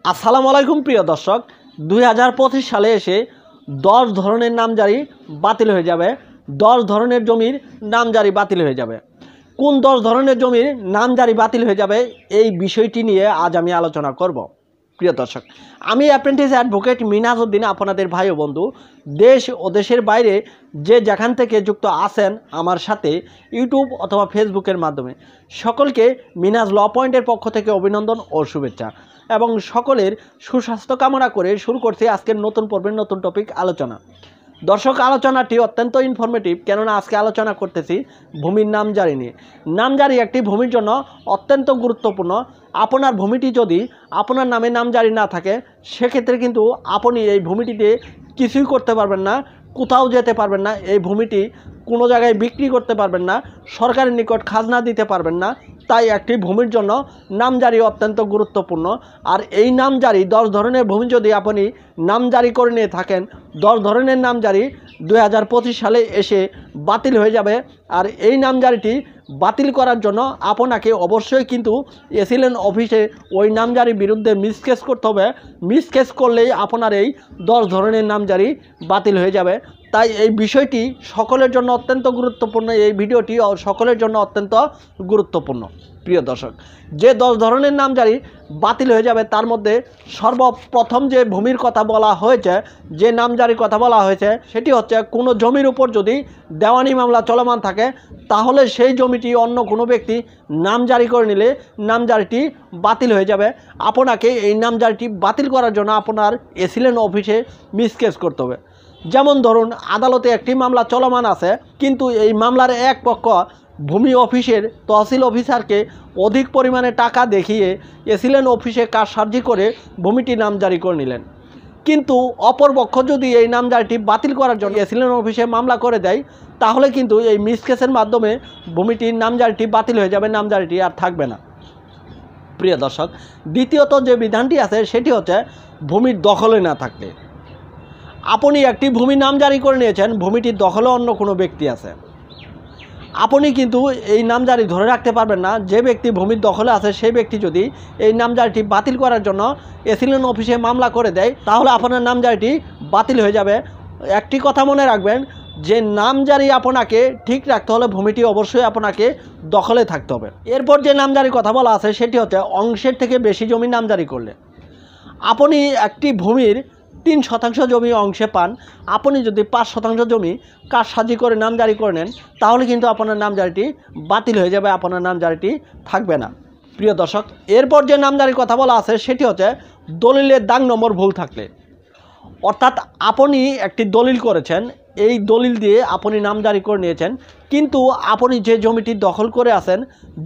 আসসালামু আলাইকুম প্রিয় দর্শক, 2025 সালে এসে 10 ধরনের নামজারি বাতিল হয়ে যাবে। 10 ধরনের জমির নামজারি বাতিল হয়ে যাবে। কোন 10 ধরনের জমির নামজারি বাতিল হয়ে যাবে এই বিষয়টি নিয়ে আজ আমি আলোচনা করব। প্রিয় দর্শক, আমি অ্যাপ্রেন্টিস অ্যাডভোকেট মিনহাজ উদ্দিন, আপনাদের ভাই ও বন্ধু। দেশ ও দেশের বাইরে যে যেখান থেকে যুক্ত আছেন আমার সাথে ইউটিউব অথবা ফেসবুকের মাধ্যমে, সকলকে মিনহাজ ল পয়েন্টের পক্ষ থেকে অভিনন্দন ও শুভেচ্ছা এবং সকলের সুস্বাস্থ্য কামনা করে শুরু করছি আজকের নতুন পর্বের নতুন টপিক আলোচনা। দর্শক, আলোচনাটি অত্যন্ত ইনফরমেটিভ, কেননা আজকে আলোচনা করতেছি ভূমির নামজারি নিয়ে। নামজারি একটি ভূমির জন্য অত্যন্ত গুরুত্বপূর্ণ। আপনার ভূমিটি যদি আপনার নামে নামজারি না থাকে, সেক্ষেত্রে কিন্তু আপনি এই ভূমিটিতে কিছুই করতে পারবেন না, কোথাও যেতে পারবেন না, এই ভূমিটি কোনো জায়গায় বিক্রি করতে পারবেন না, সরকারের নিকট খাজনা দিতে পারবেন না। তাই একটি ভূমির জন্য নামজারি অত্যন্ত গুরুত্বপূর্ণ। আর এই নামজারি 10 ধরনের ভূমি যদি আপনি নামজারি করে নিয়ে থাকেন, 10 ধরনের নামজারি 2025 সালে এসে বাতিল হয়ে যাবে। আর এই নামজারিটি বাতিল করার জন্য আপনাকে অবশ্যই কিন্তু এসিলেন অফিসে ওই নামজারির বিরুদ্ধে মিসকেস করতে হবে। মিসকেস করলেই আপনার এই 10 ধরনের নামজারি বাতিল হয়ে যাবে। তাই এই বিষয়টি সকলের জন্য অত্যন্ত গুরুত্বপূর্ণ। এই ভিডিওটি সকলের জন্য অত্যন্ত গুরুত্বপূর্ণ। প্রিয় দর্শক, যে 10 ধরনের নামজারি বাতিল হয়ে যাবে তার মধ্যে সর্বপ্রথম যে ভূমির কথা বলা হয়েছে, যে নামজারির কথা বলা হয়েছে, সেটি হচ্ছে কোনো জমির উপর যদি দেওয়ানি মামলা চলমান থাকে, তাহলে সেই জমিটি অন্য কোনো ব্যক্তি নামজারি করে নিলে নামজারিটি বাতিল হয়ে যাবে। আপনাকে এই নামজারিটি বাতিল করার জন্য আপনার এসিলেন অফিসে মিসকেস করতে হবে। যেমন ধরুন, আদালতে একটি মামলা চলমান আছে, কিন্তু এই মামলার এক পক্ষ ভূমি অফিসের তহসিল অফিসারকে অধিক পরিমাণে টাকা দেখিয়ে এসিলেন অফিসে কারসাজি করে ভূমিটি নামজারি করে নিলেন। কিন্তু অপরপক্ষ যদি এই নামজারিটি বাতিল করার জন্য এসিলেন অফিসে মামলা করে দেয়, তাহলে কিন্তু এই মিসকেসের মাধ্যমে ভূমিটির নামজারিটি বাতিল হয়ে যাবে, নামজারিটি আর থাকবে না। প্রিয় দর্শক, দ্বিতীয়ত যে বিধানটি আছে সেটি হচ্ছে ভূমির দখলে না থাকলে। আপনি একটি ভূমি নামজারি করে নিয়েছেন, ভূমিটির দখলে অন্য কোনো ব্যক্তি আছে, আপনি কিন্তু এই নামজারি ধরে রাখতে পারবেন না। যে ব্যক্তি ভূমির দখলে আছে সেই ব্যক্তি যদি এই নামজারিটি বাতিল করার জন্য এসিলেন অফিসে মামলা করে দেয়, তাহলে আপনার নামজারিটি বাতিল হয়ে যাবে। একটি কথা মনে রাখবেন, যে নামজারি আপনাকে ঠিক রাখতে হলে ভূমিটি অবশ্যই আপনাকে দখলে থাকতে হবে। এরপর যে নামজারির কথা বলা আছে সেটি হচ্ছে অংশের থেকে বেশি জমি নামজারি করলে। আপনি একটি ভূমির 3% জমি অংশে পান, আপনি যদি 5% জমি কারসাজি করে নামজারি করে নেন, তাহলে কিন্তু আপনার নামজারিটি বাতিল হয়ে যাবে, আপনার নামজারিটি থাকবে না। প্রিয় দর্শক, এরপর যে নামজারির কথা বলা আছে সেটি হচ্ছে দলিলের দাগ নম্বর ভুল থাকলে। অর্থাৎ আপনি একটি দলিল করেছেন, এই দলিল দিয়ে আপনি নামজারি করে নিয়েছেন, কিন্তু আপনি যে জমিটি দখল করে আছেন,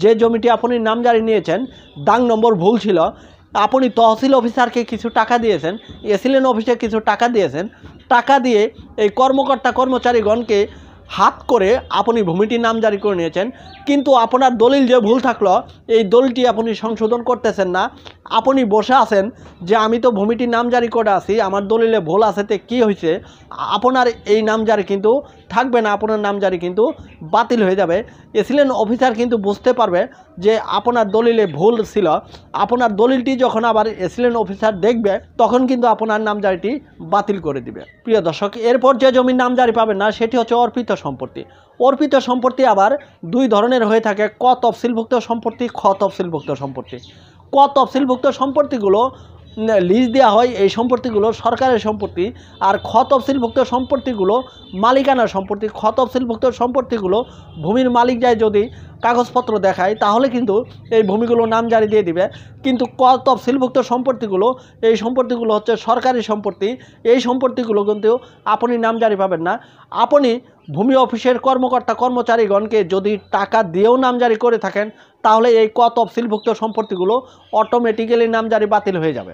যে জমিটি আপনি নামজারি নিয়েছেন, দাগ নম্বর ভুল ছিল। আপনি তহসিল অফিসারকে কিছু টাকা দিয়েছেন, এসিলেন অফিসে কিছু টাকা দিয়েছেন, টাকা দিয়ে এই কর্মকর্তা কর্মচারীগণকে হাত করে আপনি ভূমিটি নামজারি করে নিয়েছেন, কিন্তু আপনার দলিল যে ভুল থাকলো এই দলিলটি আপনি সংশোধন করতেছেন না। আপনি বসে আছেন যে আমি তো ভূমিটি নামজারি করে আছি, আমার দলিলে ভুল আছে, তে কী হয়েছে। আপনার এই নামজারি কিন্তু থাকবে না, আপনার নামজারি কিন্তু বাতিল হয়ে যাবে। এসিলেন অফিসার কিন্তু বুঝতে পারবে যে আপনার দলিলে ভুল ছিল। আপনার দলিলটি যখন আবার এসিলেন অফিসার দেখবে, তখন কিন্তু আপনার নামজারিটি বাতিল করে দিবে। প্রিয় দর্শক, এরপর যে জমির নামজারি পাবেন না সেটি হচ্ছে অর্পিত সম্পত্তি। অর্পিত সম্পত্তি আবার 2 ধরনের হয়ে থাকে, ক তফসিলভুক্ত সম্পত্তি, খ তফসিলভুক্ত সম্পত্তি। ক তফসিলভুক্ত সম্পত্তিগুলো লিজ দেওয়া হয়, এই সম্পত্তিগুলো সরকারের সম্পত্তি। আর খ তফসিলভুক্ত সম্পত্তিগুলো মালিকানা সম্পত্তি। খ তফসিলভুক্ত সম্পত্তিগুলো ভূমির মালিক যায় যদি কাগজপত্র দেখায়, তাহলে কিন্তু এই ভূমিগুলো নামজারি দিয়ে দিবে। কিন্তু ক তফসিলভুক্ত সম্পত্তিগুলো, এই সম্পত্তিগুলো হচ্ছে সরকারি সম্পত্তি, এই সম্পত্তিগুলো কিন্তু আপনি নামজারি পাবেন না। আপনি ভূমি অফিসের কর্মকর্তা কর্মচারীগণকে যদি টাকা দিয়েও নামজারি করে থাকেন, তাহলে এই ক তফসিলভুক্ত সম্পত্তিগুলো অটোমেটিক্যালি নামজারি বাতিল হয়ে যাবে।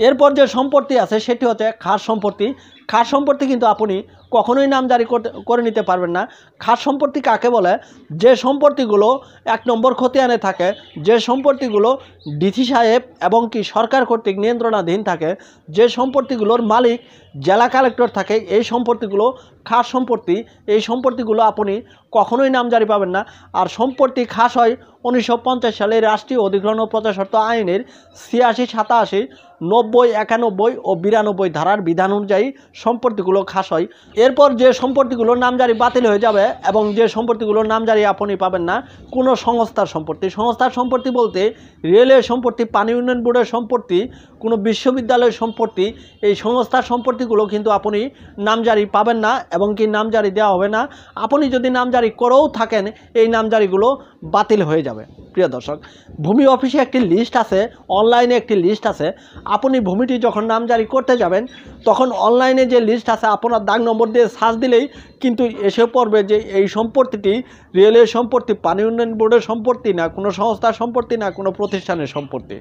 এরপর যে সম্পত্তি আছে সেটি হচ্ছে খাস সম্পত্তি। খাস সম্পত্তি কিন্তু আপনি কখনোই নামজারি করে নিতে পারবেন না। খাস সম্পত্তি কাকে বলে? যে সম্পত্তিগুলো 1 নম্বর খতিয়ানে থাকে, যে সম্পত্তিগুলো ডিসি সাহেব এবং কি সরকার কর্তৃক নিয়ন্ত্রণাধীন থাকে, যে সম্পত্তিগুলোর মালিক জেলা কালেক্টর থাকে, এই সম্পত্তিগুলো খাস সম্পত্তি। এই সম্পত্তিগুলো আপনি কখনোই নামজারি পাবেন না। আর সম্পত্তি খাস হয় 1950 সালের রাষ্ট্রীয় অধিগ্রহণ ও প্রজাস্বত্ব আইনের 86, 87, 90, 91 ও 92 ধারার বিধান অনুযায়ী সম্পত্তিগুলো খাস হয়। এরপর যে সম্পত্তিগুলোর নামজারি বাতিল হয়ে যাবে এবং যে সম্পত্তিগুলোর নামজারি আপনি পাবেন না, কোনো সংস্থার সম্পত্তি। সংস্থার সম্পত্তি বলতে রেলওয়ে সম্পত্তি, পানি উন্নয়ন বোর্ডের সম্পত্তি, কোনো বিশ্ববিদ্যালয়ের সম্পত্তি, এই সংস্থার সম্পত্তিগুলো কিন্তু আপনি নামজারি পাবেন না এবং কি নামজারি দেওয়া হবে না। আপনি যদি নামজারি করেও থাকেন, এই নামজারিগুলো বাতিল হয়ে যাবে। প্রিয় দর্শক, ভূমি অফিসে একটি লিস্ট আছে, অনলাইনে একটি লিস্ট আছে। আপনি ভূমিটি যখন নামজারি করতে যাবেন, তখন অনলাইনে যে লিস্ট আছে আপনার দাগ নম্বর দিয়ে সার্চ দিলেই কিন্তু এসে পড়বে যে এই সম্পত্তিটি রেলওয়ে সম্পত্তি, পানি উন্নয়ন বোর্ডের সম্পত্তি না, কোনো সংস্থার সম্পত্তি না, কোনো প্রতিষ্ঠানের সম্পত্তি।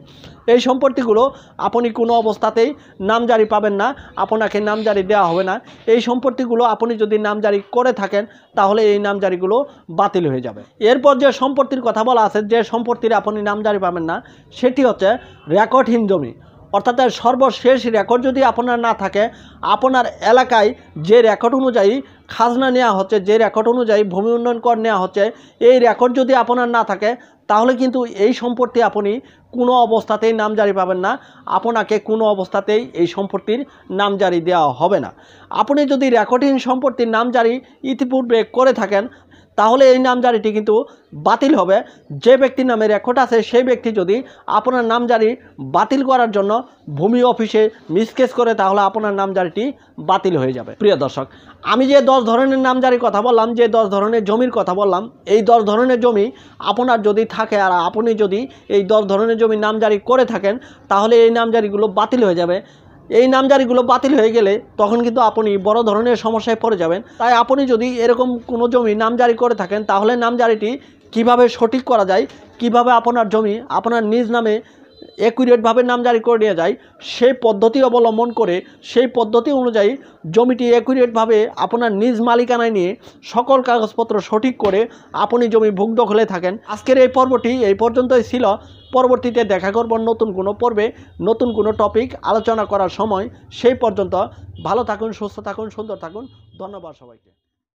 এই সম্পত্তিগুলো আপনি কোনো অবস্থাতেই নামজারি পাবেন না, আপনাকে নামজারি দেওয়া হবে না। এই সম্পত্তিগুলো আপনি যদি নামজারি করে থাকেন, তাহলে এই নামজারিগুলো বাতিল হয়ে যাবে। এরপর যে সম্পত্তির কথা বলা আছে, যে সম্পত্তির আপনি নামজারি পাবেন না, সেটি হচ্ছে রেকর্ডহীন জমি। অর্থাৎ সর্বশেষ রেকর্ড যদি আপনার না থাকে, আপনার এলাকায় যে রেকর্ড অনুযায়ী খাজনা নেওয়া হচ্ছে, যে রেকর্ড অনুযায়ী ভূমি উন্নয়ন কর নেওয়া হচ্ছে, এই রেকর্ড যদি আপনার না থাকে, তাহলে কিন্তু এই সম্পত্তি আপনি কোনো অবস্থাতেই নামজারি পাবেন না। আপনাকে কোনো অবস্থাতেই এই সম্পত্তির নামজারি দেওয়া হবে না। আপনি যদি রেকর্ডহীন সম্পত্তির নামজারি ইতিপূর্বে করে থাকেন, তাহলে এই নামজারিটি কিন্তু বাতিল হবে। যে ব্যক্তির নামে রেকর্ড আছে, সেই ব্যক্তি যদি আপনার নামজারি বাতিল করার জন্য ভূমি অফিসে মিসকেস করে, তাহলে আপনার নামজারিটি বাতিল হয়ে যাবে। প্রিয় দর্শক, আমি যে 10 ধরনের নামজারির কথা বললাম, যে 10 ধরনের জমির কথা বললাম, এই 10 ধরনের জমি আপনার যদি থাকে আর আপনি যদি এই 10 ধরনের জমি নামজারি করে থাকেন, তাহলে এই নামজারিগুলো বাতিল হয়ে যাবে। এই নামজারিগুলো বাতিল হয়ে গেলে তখন কিন্তু আপনি বড় ধরনের সমস্যায় পড়ে যাবেন। তাই আপনি যদি এরকম কোনো জমি নামজারি করে থাকেন, তাহলে নামজারিটি কিভাবে সঠিক করা যায়, কিভাবে আপনার জমি আপনার নিজ নামে অ্যাকুরেটভাবে নামজারি করে নিয়ে যায়, সেই পদ্ধতি অবলম্বন করে, সেই পদ্ধতি অনুযায়ী জমিটি অ্যাকুরেটভাবে আপনার নিজ মালিকানায় নিয়ে সকল কাগজপত্র সঠিক করে আপনি জমি ভোগ দখলে থাকেন। আজকের এই পর্বটি এই পর্যন্তই ছিল। পরবর্তীতে দেখা করব নতুন কোনো পর্বে, নতুন কোনো টপিক আলোচনা করার সময়। সেই পর্যন্ত ভালো থাকুন, সুস্থ থাকুন, সুন্দর থাকুন। ধন্যবাদ সবাইকে।